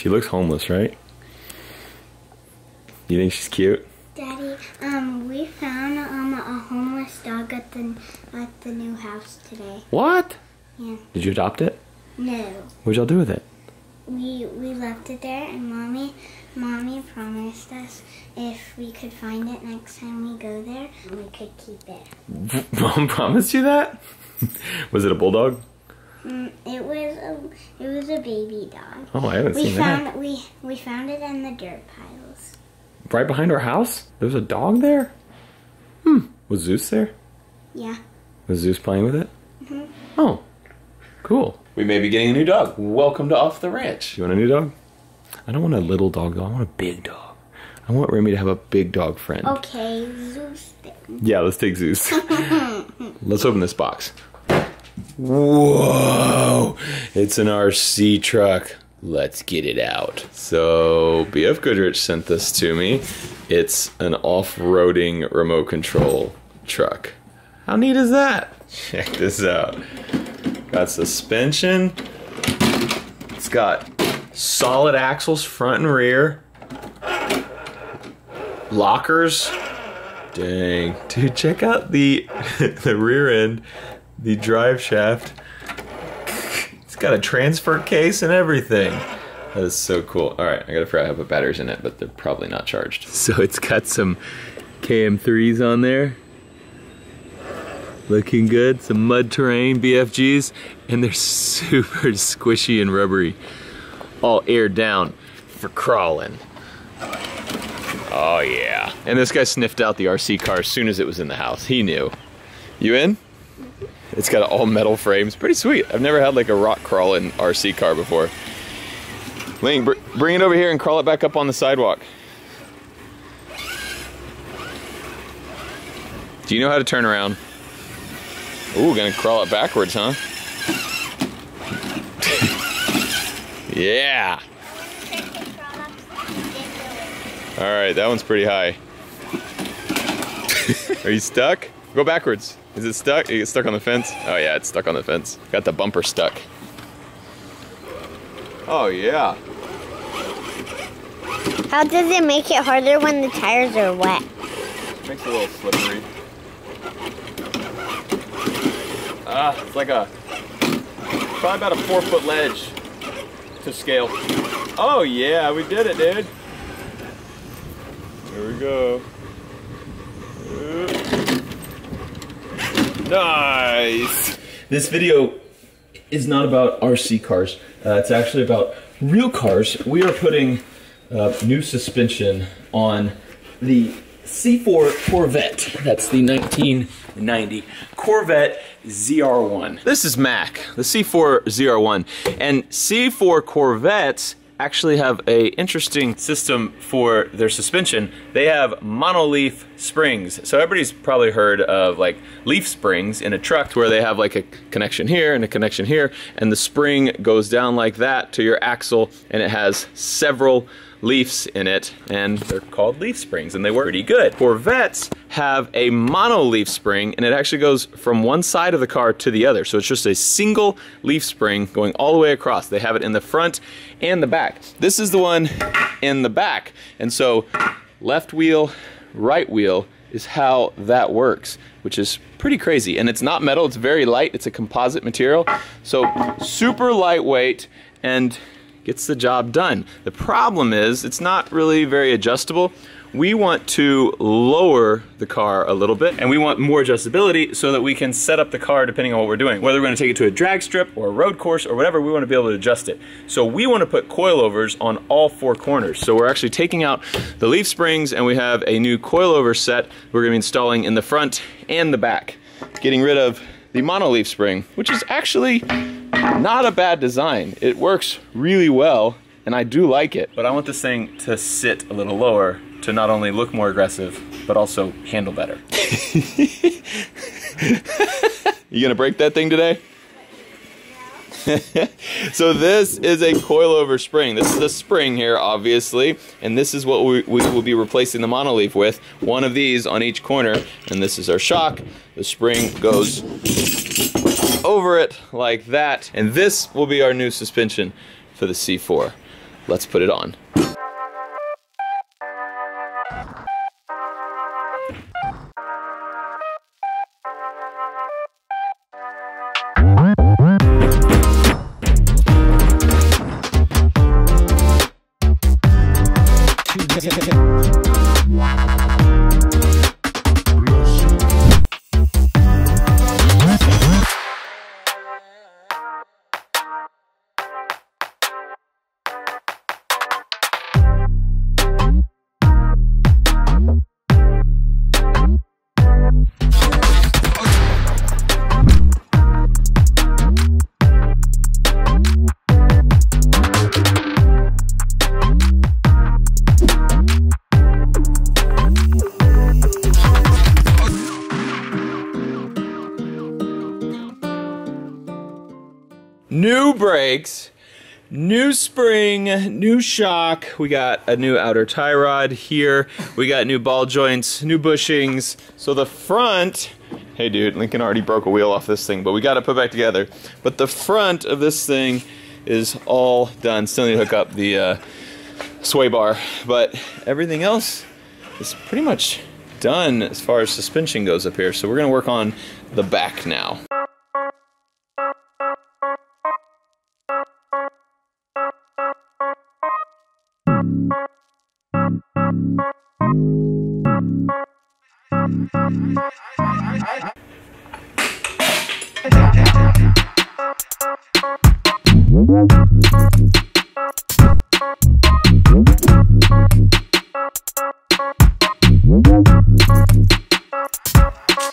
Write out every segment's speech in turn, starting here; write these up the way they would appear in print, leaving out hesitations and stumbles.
She looks homeless, right? You think she's cute? Daddy, we found a homeless dog at the new house today. What? Yeah. Did you adopt it? No. What'd y'all do with it? We left it there, and Mommy promised us if we could find it next time we go there, we could keep it. Mom promised you that? Was it a bulldog? It was a baby dog. Oh, I haven't seen that. We found it in the dirt piles. Right behind our house? There's a dog there? Was Zeus there? Yeah. Was Zeus playing with it? Oh, cool. We may be getting a new dog. Welcome to Off the Ranch. You want a new dog? I don't want a little dog though. I want a big dog. I want Remy to have a big dog friend. Okay, Zeus then. Yeah, let's take Zeus. Let's open this box. Whoa! It's an RC truck. Let's get it out. So, BF Goodrich sent this to me. It's an off-roading remote control truck. How neat is that? Check this out. Got suspension. It's got solid axles front and rear. Lockers. Dang. Dude, check out the rear end, the drive shaft. It's got a transfer case and everything. That is so cool. Alright, I gotta figure out how to put batteries in it, but they're probably not charged. So it's got some KM3s on there. Looking good. Some mud terrain BFGs, and they're super squishy and rubbery. All aired down for crawling. Oh yeah. And this guy sniffed out the RC car as soon as it was in the house. He knew. You in? It's got all metal frames. Pretty sweet. I've never had like a rock crawling RC car before. Ling, bring it over here and crawl it back up on the sidewalk. Do you know how to turn around? Ooh, gonna crawl it backwards, huh? Yeah. Alright, that one's pretty high. Are you stuck? Go backwards. Is it stuck? You get stuck on the fence? Oh yeah, it's stuck on the fence. Got the bumper stuck. Oh yeah. How does it make it harder when the tires are wet? Makes it a little slippery. It's like probably about a 4-foot ledge to scale. Oh yeah, we did it, dude. Here we go. Nice. This video is not about RC cars. It's actually about real cars. We are putting new suspension on the C4 Corvette. That's the 1990 Corvette ZR1. This is Mac, the C4 ZR1. And C4 Corvettes actually have a interesting system for their suspension. They have monoleaf springs. So everybody's probably heard of like leaf springs in a truck where they have like a connection here and a connection here, and the spring goes down like that to your axle, and it has several leaves in it, and they're called leaf springs, and they work pretty good. Corvettes have a monoleaf spring, and it actually goes from one side of the car to the other. So it's just a single leaf spring going all the way across. They have it in the front and the back. This is the one in the back. And so left wheel, right wheel is how that works, which is pretty crazy. And it's not metal, it's very light. It's a composite material. So super lightweight and gets the job done. The problem is it's not really very adjustable. We want to lower the car a little bit, and we want more adjustability so that we can set up the car depending on what we're doing. Whether we're going to take it to a drag strip or a road course or whatever, we want to be able to adjust it. So we want to put coilovers on all 4 corners. So we're actually taking out the leaf springs, and we have a new coilover set we're going to be installing in the front and the back. Getting rid of the monoleaf spring, which is actually not a bad design. It works really well, and I do like it. But I want this thing to sit a little lower to not only look more aggressive, but also handle better. You gonna break that thing today? So this is a coilover spring. This is a spring here, obviously, and this is what we will be replacing the monoleaf with. One of these on each corner, and this is our shock. The spring goes over it like that, and this will be our new suspension for the C4. let's put it on. New brakes, new spring, new shock. We got a new outer tie rod here. We got new ball joints, new bushings. So the front, hey dude, Lincoln already broke a wheel off this thing, but we got to put back together. But the front of this thing is all done. Still need to hook up the sway bar, but everything else is pretty much done as far as suspension goes up here. So we're gonna work on the back now.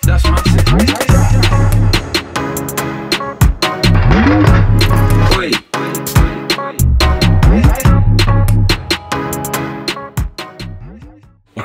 That's my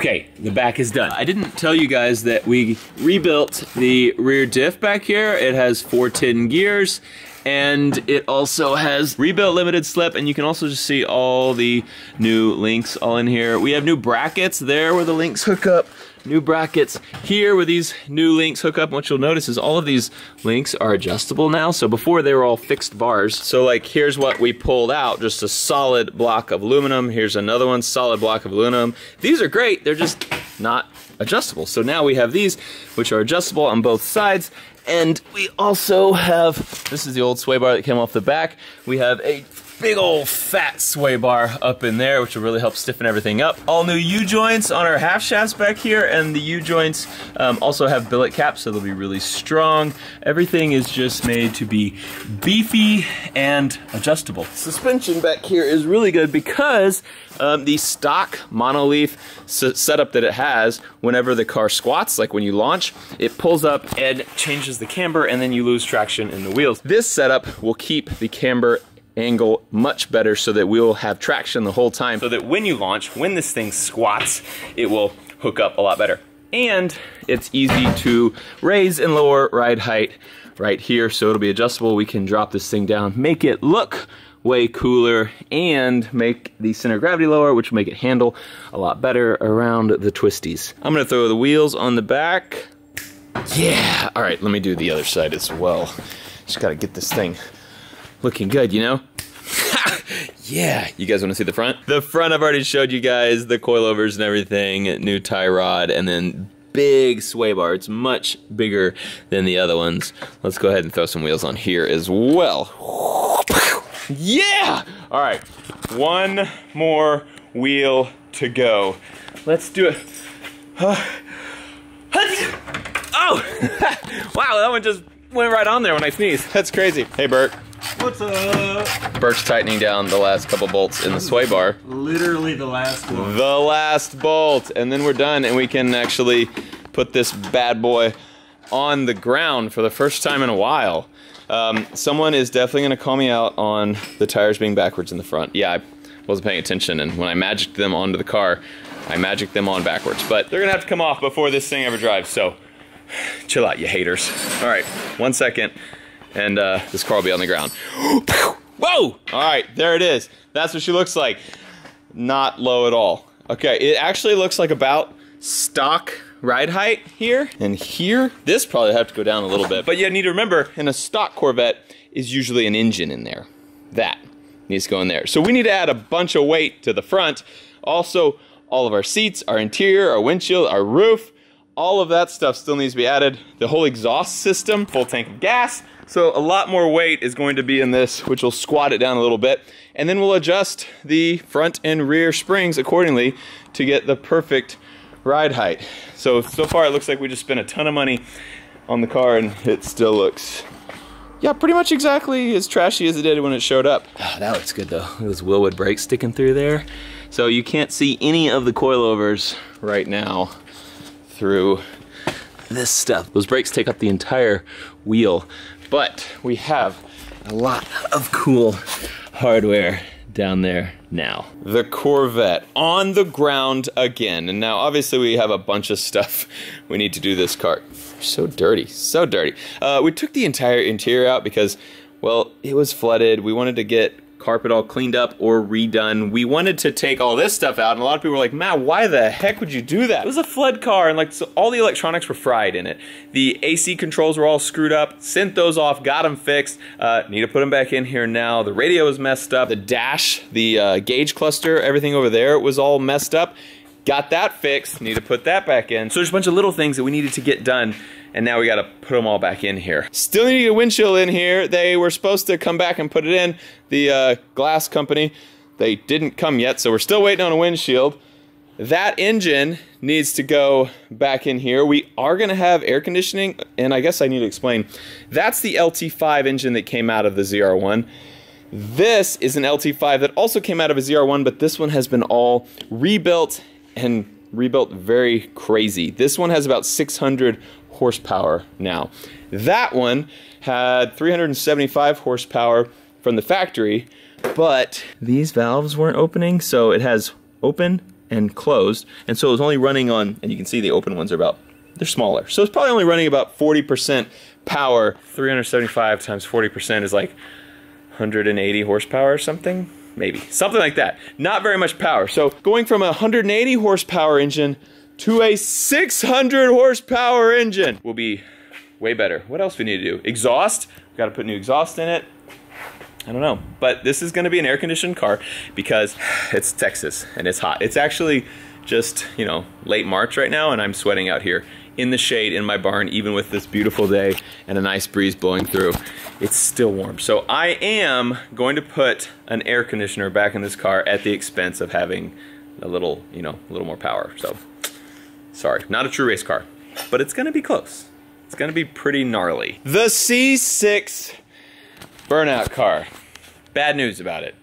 Okay, the back is done. I didn't tell you guys that we rebuilt the rear diff back here. It has 410 gears, and it also has rebuilt limited slip, and you can also just see all the new links all in here. We have new brackets there where the links hook up. New brackets here where these new links hook up. And what you'll notice is all of these links are adjustable now. So before they were all fixed bars. So like here's what we pulled out, just a solid block of aluminum. Here's another one, solid block of aluminum. These are great, they're just not adjustable. So now we have these, which are adjustable on both sides. And we also have, this is the old sway bar that came off the back. We have a big old fat sway bar up in there, which will really help stiffen everything up. All new U-joints on our half shafts back here, and the U-joints also have billet caps, so they'll be really strong. Everything is just made to be beefy and adjustable. Suspension back here is really good because the stock monoleaf setup that it has, whenever the car squats, like when you launch, it pulls up and changes the camber, and then you lose traction in the wheels. This setup will keep the camber angle much better so that we'll have traction the whole time, so that when you launch, when this thing squats, it will hook up a lot better. And it's easy to raise and lower ride height right here, so it'll be adjustable. We can drop this thing down, make it look way cooler, and make the center of gravity lower, which will make it handle a lot better around the twisties. I'm gonna throw the wheels on the back. Yeah, all right, let me do the other side as well. Just gotta get this thing looking good, you know? Yeah, you guys wanna see the front? The front I've already showed you guys, the coilovers and everything, new tie rod, and then big sway bar. It's much bigger than the other ones. Let's go ahead and throw some wheels on here as well. Yeah! All right, one more wheel to go. Let's do it. Oh! Wow, that one just went right on there when I sneezed. That's crazy. Hey, Bert. What's up? Bert's tightening down the last couple bolts in the sway bar. Literally the last one. The last bolt, and then we're done, and we can actually put this bad boy on the ground for the first time in a while. Someone is definitely gonna call me out on the tires being backwards in the front. Yeah, I wasn't paying attention, and when I magicked them onto the car, I magicked them on backwards. But they're gonna have to come off before this thing ever drives, so chill out, you haters. All right, 1 second, and this car will be on the ground. Whoa! All right, there it is. That's what she looks like. Not low at all. Okay, it actually looks like about stock ride height here and here. This probably have to go down a little bit, but you need to remember, in a stock Corvette is usually an engine in there. That. needs to go in there. So we need to add a bunch of weight to the front. Also, all of our seats, our interior, our windshield, our roof, all of that stuff still needs to be added. The whole exhaust system, full tank of gas. So a lot more weight is going to be in this, which will squat it down a little bit. And then we'll adjust the front and rear springs accordingly to get the perfect ride height. So far it looks like we just spent a ton of money on the car, and it still looks, yeah, pretty much exactly as trashy as it did when it showed up. Oh, that looks good though. Look at those Wilwood brakes sticking through there. So you can't see any of the coilovers right now through this stuff. Those brakes take up the entire wheel, but we have a lot of cool hardware down there now. The Corvette on the ground again. And now obviously we have a bunch of stuff we need to do this car. So dirty, so dirty. We took the entire interior out because, well, it was flooded. We wanted to get carpet all cleaned up or redone. We wanted to take all this stuff out, and a lot of people were like, Matt, why the heck would you do that? It was a flood car, and like, so all the electronics were fried in it. The AC controls were all screwed up, sent those off, got them fixed, need to put them back in here now. The radio was messed up, the dash, the gauge cluster, everything over there was all messed up. Got that fixed, need to put that back in. So there's a bunch of little things that we needed to get done, and now we gotta put them all back in here. Still need a windshield in here. They were supposed to come back and put it in, the glass company. They didn't come yet, so we're still waiting on a windshield. That engine needs to go back in here. We are gonna have air conditioning, and I guess I need to explain. That's the LT5 engine that came out of the ZR1. This is an LT5 that also came out of a ZR1, but this one has been all rebuilt, and rebuilt very crazy. This one has about 600 horsepower now. That one had 375 horsepower from the factory, but these valves weren't opening, so it has open and closed, and so it was only running on, and you can see the open ones are they're smaller. So it's probably only running about 40% power. 375 times 40% is like 180 horsepower or something. Maybe, something like that. Not very much power. So going from a 180 horsepower engine to a 600 horsepower engine will be way better. What else we need to do? Exhaust. We've got to put new exhaust in it. I don't know. But this is going to be an air conditioned car because it's Texas and it's hot. It's actually just, you know, late March right now, and I'm sweating out here in the shade in my barn, even with this beautiful day and a nice breeze blowing through. It's still warm. So I am going to put an air conditioner back in this car at the expense of having a little, you know, a little more power. So sorry, not a true race car, but it's gonna be close. It's gonna be pretty gnarly. The C6 burnout car. Bad news about it.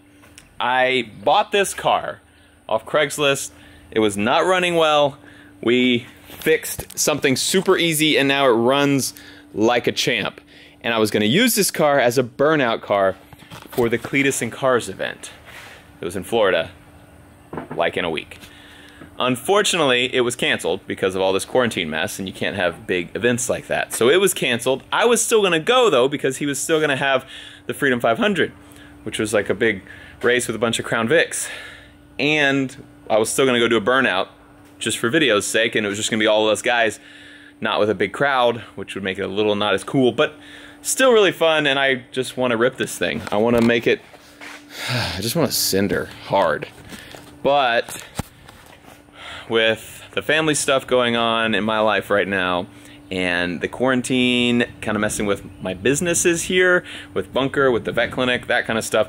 I bought this car off Craigslist. It was not running well. We fixed something super easy, and now it runs like a champ. And I was going to use this car as a burnout car for the Cletus and Cars event. It was in Florida, like in a week. Unfortunately, it was canceled because of all this quarantine mess, and you can't have big events like that. So it was canceled. I was still going to go, though, because he was still going to have the Freedom 500, which was like a big race with a bunch of Crown Vics. And I was still going to go do a burnout just for video's sake, and it was just going to be all of us guys, not with a big crowd, which would make it a little not as cool, but still really fun, and I just want to rip this thing. I want to make it, I just want to cinder hard. But with the family stuff going on in my life right now, and the quarantine kind of messing with my businesses here, with Bunker, with the vet clinic, that kind of stuff,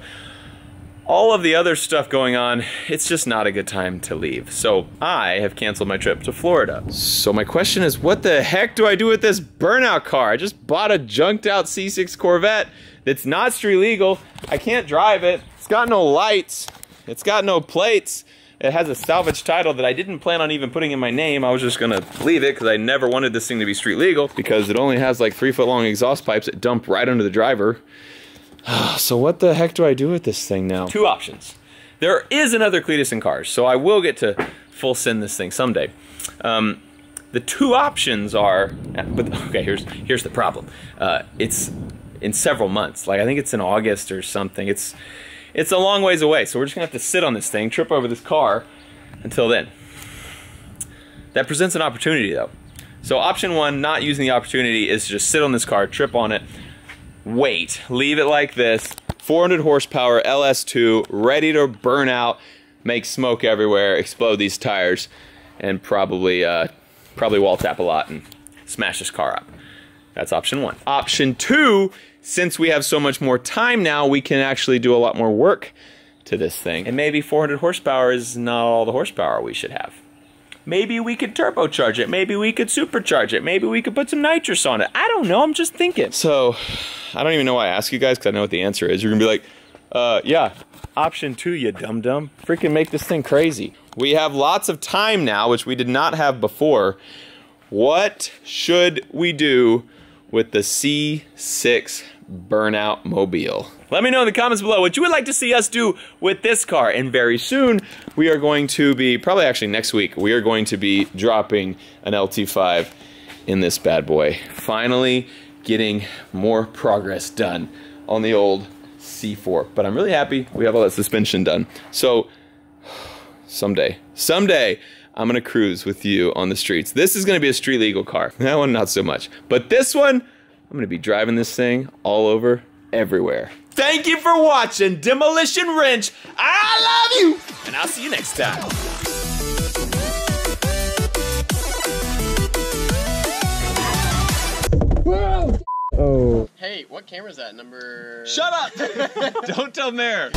all of the other stuff going on, it's just not a good time to leave. So I have canceled my trip to Florida. So my question is, what the heck do I do with this burnout car? I just bought a junked out C6 Corvette that's not street legal. I can't drive it. It's got no lights. It's got no plates. It has a salvage title that I didn't plan on even putting in my name. I was just gonna leave it because I never wanted this thing to be street legal because it only has like 3-foot long exhaust pipes that dump right under the driver. So what the heck do I do with this thing now? Two options. There is another Cletus and Cars, so I will get to full send this thing someday. The two options are, but okay, here's the problem. It's in several months. Like I think it's in August or something. It's a long ways away, so we're just gonna have to sit on this thing, trip over this car until then. That presents an opportunity though. So option one, not using the opportunity, is to just sit on this car, trip on it, wait, leave it like this 400 horsepower LS2, ready to burn out, make smoke everywhere, explode these tires, and probably wall tap a lot and smash this car up. That's option 1. Option 2, since we have so much more time now, we can actually do a lot more work to this thing. And maybe 400 horsepower is not all the horsepower we should have. Maybe we could turbocharge it. Maybe we could supercharge it. Maybe we could put some nitrous on it. I don't know. I'm just thinking. So, I don't even know why I ask you guys, because I know what the answer is. You're going to be like, yeah, option 2, you dum-dum. Freaking make this thing crazy. We have lots of time now, which we did not have before. What should we do with the C6 Burnout Mobile? Let me know in the comments below what you would like to see us do with this car. And very soon, we are going to be, probably actually next week, we are going to be dropping an LT5 in this bad boy. Finally getting more progress done on the old C4. But I'm really happy we have all that suspension done. So, someday, I'm gonna cruise with you on the streets. This is gonna be a street legal car. That one, not so much. But this one, I'm gonna be driving this thing all over, everywhere. Thank you for watching Demolition Wrench. I love you, and I'll see you next time. Whoa! Oh. Hey, what camera is that? Number... Shut up! Don't tell Mayor.